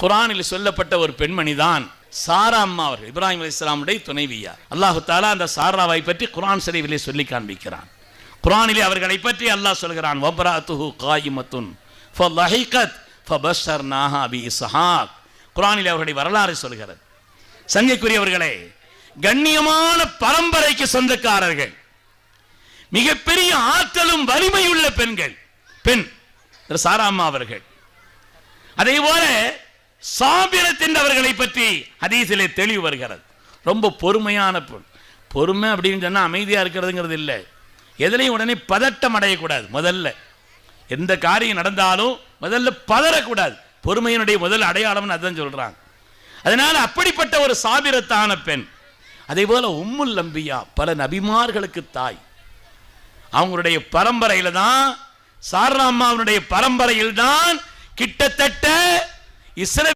குர்ஆனில் சொல்லப்பட்ட ஒரு பெண்மணி தான் சாரா அம்மா அவர்கள், இப்ராஹிம் அலைஹிஸ்ஸலாமுடைய துணைவியார். அல்லாஹ் தஆலா அந்த சாராவை பற்றி குர்ஆன் ஷரீஃபிலே சொல்லி காண்பிக்கிறான். குர்ஆனிலே அவர்களை பற்றி அல்லாஹ் சொல்கிறான், வப்ராத்துஹு காயிமத்துன் ஃபலஹிகத் ஃபபஷர்னாஹா பிஇஸ்ஹாக். குர்ஆனிலே அவருடைய வரலாறு சொல்கிறது. சங்கைக்குரியவர்களே, கண்ணியமான பரம்பரைக்கு சொந்தக்காரர்கள், மிகப்பெரிய ஆற்றலும் வலிமையுள்ள பெண் சாரா அம்மா அவர்கள். அதே போல சாபிரத் அவர்களை பற்றி ஹதீஸிலே தெளிவு வருகிறது. ரொம்ப பொறுமையான பொறுமை அப்படின்னு சொன்னா அமைதியா இருக்கிறதுங்கிறது இல்லை. எதிலையும் உடனே பதட்டம் அடையக்கூடாது. முதல்ல எந்த காரியம் நடந்தாலும் முதல்ல பதறக்கூடாது. பொறுமையினுடைய முதல் அடையாளம்னு அதான் சொல்றாங்க. அதனால அப்படிப்பட்ட ஒரு சாபிரத்தான பெண். அதே போல உம்முல் அம்பியா, பல நபிமார்களுக்கு தாய். அவங்களுடைய பரம்பரையில தான், சாரா அம்மாவுடைய பரம்பரையில் தான் கிட்டத்தட்ட இஸ்ரேல்